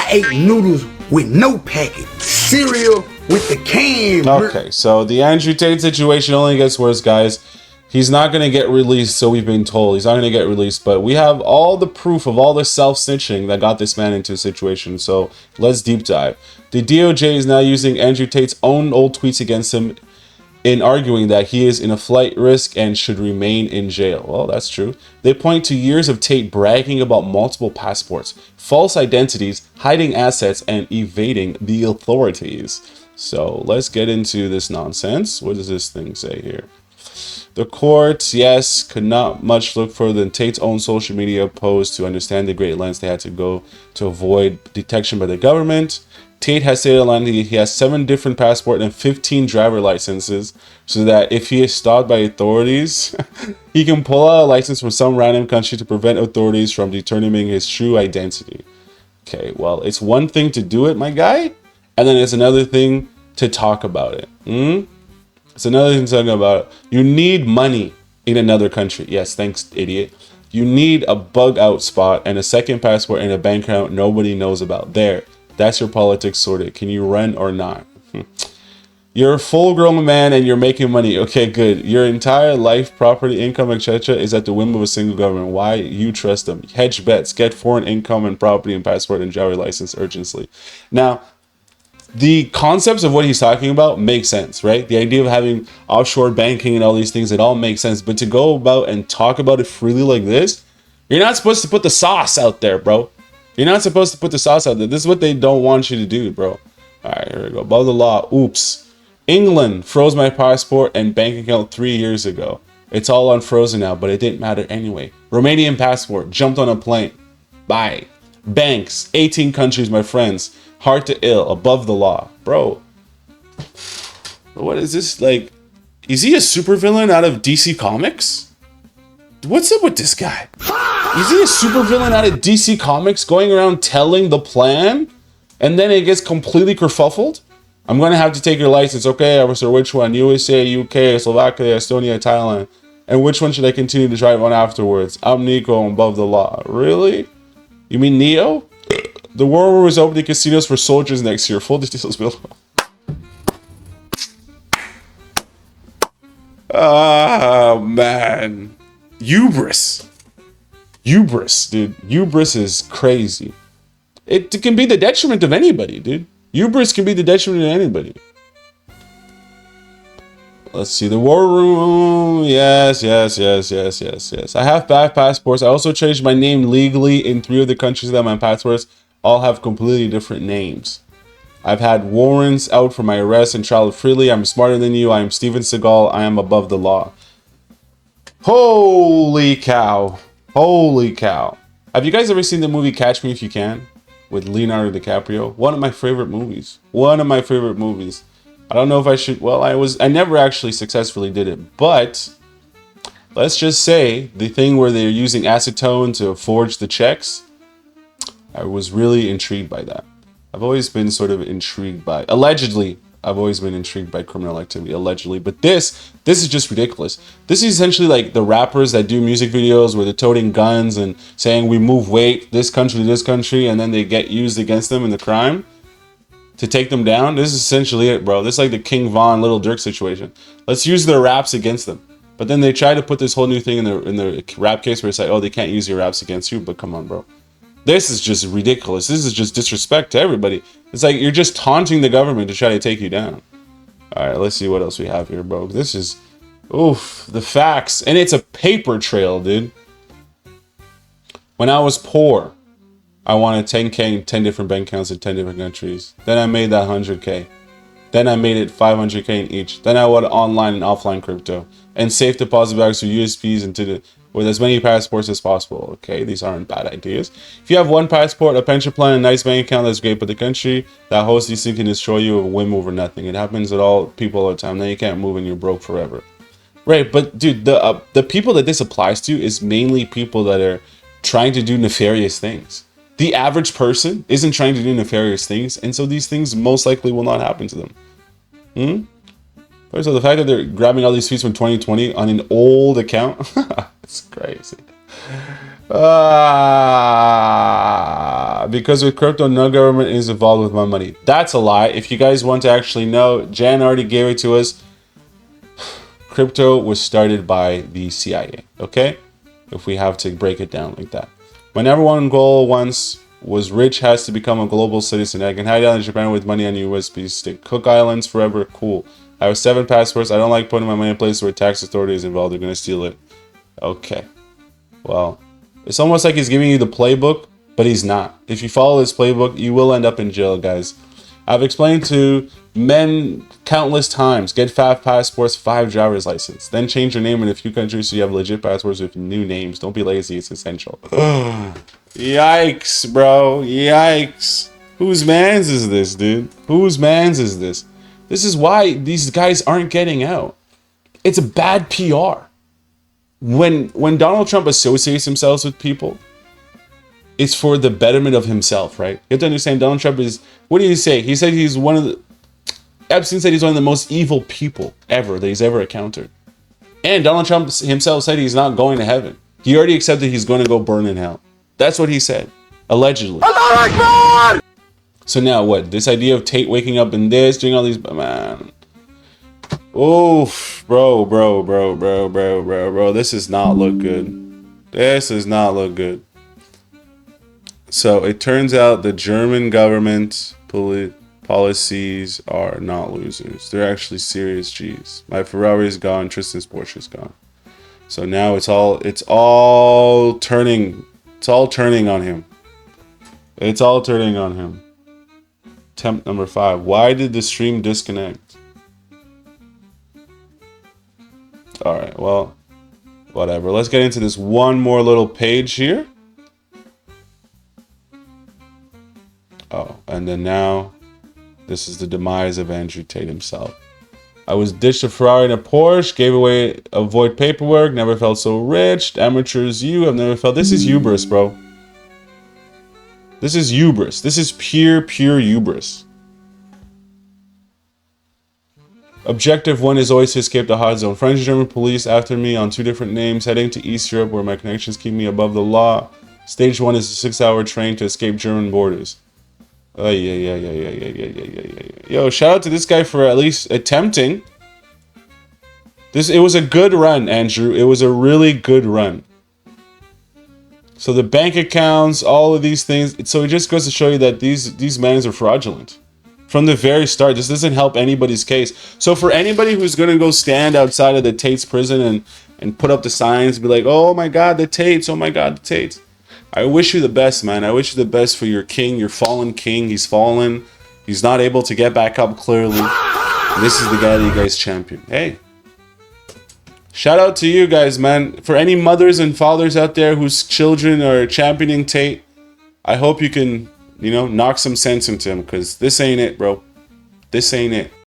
ate noodles with no packet, cereal with the can. Okay, so the Andrew Tate situation only gets worse, guys. He's not going to get released, so we've been told. He's not going to get released, but we have all the proof of all the self-snitching that got this man into a situation, so let's deep dive. The DOJ is now using Andrew Tate's own old tweets against him in arguing that he is in a flight risk and should remain in jail. Well, that's true. They point to years of Tate bragging about multiple passports, false identities, hiding assets, and evading the authorities. So let's get into this nonsense. What does this thing say here? The court, yes, could not much look further than Tate's own social media post to understand the great lengths they had to go to avoid detection by the government. Tate has stated online he has 7 different passports and 15 driver licenses, so that if he is stopped by authorities, he can pull out a license from some random country to prevent authorities from determining his true identity. Okay, well, it's one thing to do it, my guy, and then it's another thing to talk about it. It's another thing to talk about it. You need money in another country. Yes, thanks, idiot. You need a bug out spot and a second passport and a bank account nobody knows about. There. That's your politics sorted. Can you run or not? You're a full-grown man and you're making money. Okay, good. Your entire life, property, income, etc. is at the whim of a single government. Why you trust them? Hedge bets. Get foreign income and property and passport and driver license urgently. Now, the concepts of what he's talking about make sense, right? The idea of having offshore banking and all these things, it all makes sense. But to go about and talk about it freely like this, you're not supposed to put the sauce out there, bro. You're not supposed to put the sauce out there. This is what they don't want you to do, bro. All right, here we go. Above the law. Oops. England froze my passport and bank account 3 years ago. It's all unfrozen now, but it didn't matter anyway. Romanian passport. Jumped on a plane. Bye. Banks. 18 countries, my friends. Hard to ill. Above the law. Bro. What is this? Like, is he a supervillain out of DC Comics? What's up with this guy? Is he a supervillain out of DC Comics going around telling the plan and then it gets completely kerfuffled? I'm going to have to take your license. Okay, officer, which one? USA, UK, Slovakia, Estonia, Thailand. And which one should I continue to drive on afterwards? I'm Nico, I'm above the law. Really? You mean Neo? The War Room is opening casinos for soldiers next year. Full details below. Oh, man. Hubris, dude. Hubris is crazy. It can be the detriment of anybody, dude. Hubris can be the detriment of anybody. Let's see. The War Room. Yes. I have 5 passports. I also changed my name legally in 3 of the countries that my passports all have completely different names. I've had warrants out for my arrest and traveled freely. I'm smarter than you. I am Steven Seagal. I am above the law. Holy cow. Holy cow. Have you guys ever seen the movie Catch Me If You Can with Leonardo DiCaprio? One of my favorite movies. I don't know if I should, well, I never actually successfully did it, but let's just say the thing where they're using acetone to forge the checks, I was really intrigued by that. I've always been sort of intrigued by, allegedly, I've always been intrigued by criminal activity, allegedly. But this is just ridiculous. This is essentially like the rappers that do music videos where they're toting guns and saying we move weight this country to this country, and then they get used against them in the crime to take them down. This is essentially it, bro. This is like the King Von, Little Dirk situation. Let's use their raps against them. But then they try to put this whole new thing in their rap case where it's like, oh, they can't use your raps against you. But come on, bro. This is just ridiculous. This is just disrespect to everybody. It's like you're just taunting the government to try to take you down. All right, let's see what else we have here, bro. This is, oof, the facts. And it's a paper trail, dude. When I was poor, I wanted 10K in 10 different bank accounts in 10 different countries. Then I made that 100K. Then I made it 500K in each. Then I went online and offline crypto. And safe deposit bags with USBs into the, with as many passports as possible. Okay, these aren't bad ideas. If you have one passport, a pension plan, a nice bank account, that's great. But the country that hosts these things can destroy you a whim over nothing. It happens at all people all the time. Then you can't move and you're broke forever. Right, but dude, the people that this applies to is mainly people that are trying to do nefarious things. The average person isn't trying to do nefarious things, and so these things most likely will not happen to them. So the fact that they're grabbing all these tweets from 2020 on an old account, it's crazy. Because with crypto, no government is involved with my money. That's a lie. If you guys want to actually know, Jan already gave it to us. Crypto was started by the CIA, okay? If we have to break it down like that. My number one goal once was rich has to become a global citizen. I can hide out in Japan with money on a USB stick. Cook Islands forever, cool. I have 7 passports. I don't like putting my money in places where tax authority is involved. They're going to steal it. Okay. Well, it's almost like he's giving you the playbook, but he's not. If you follow this playbook, you will end up in jail, guys. I've explained to men countless times, get 5 passports, 5 driver's license. Then change your name in a few countries so you have legit passports with new names. Don't be lazy, it's essential. Yikes, bro. Yikes. Whose mans is this, dude? Whose mans is this? This is why these guys aren't getting out. It's a bad PR. When Donald Trump associates himself with people, it's for the betterment of himself, right? You have to understand Donald Trump is, what did he say? He said he's one of the, Epstein said he's one of the most evil people ever that he's ever encountered. And Donald Trump himself said he's not going to heaven. He already accepted he's going to go burn in hell. That's what he said. Allegedly. So now what? This idea of Tate waking up in this, doing all these, man. Oof, bro. This does not look good. This does not look good. So it turns out the German government policies are not losers. They're actually serious G's. My Ferrari is gone. Tristan's Porsche is gone. So now it's all turning. It's all turning on him. It's all turning on him. Attempt number 5. Why did the stream disconnect? All right. Well, whatever. Let's get into this one more little page here. Oh, and then now, this is the demise of Andrew Tate himself. I was ditched a Ferrari and a Porsche, gave away avoid paperwork, never felt so rich, amateur as you, I've never felt, this is hubris, bro. This is hubris. This is pure hubris. Objective 1 is always to escape the hot zone. French and German police after me on 2 different names, heading to East Europe where my connections keep me above the law. Stage 1 is a 6-hour train to escape German borders. Yo, shout out to this guy for at least attempting. It was a good run, Andrew. It was a really good run. So the bank accounts, all of these things. So it just goes to show you that these men are fraudulent. From the very start, this doesn't help anybody's case. So for anybody who's going to go stand outside of the Tate's prison and put up the signs and be like, oh my God, the Tates, oh my God, the Tates. I wish you the best, man. I wish you the best for your king, your fallen king. He's fallen. He's not able to get back up clearly. This is the guy that you guys champion. Hey. Shout out to you guys, man. For any mothers and fathers out there whose children are championing Tate, I hope you can, knock some sense into him, because this ain't it, bro. This ain't it.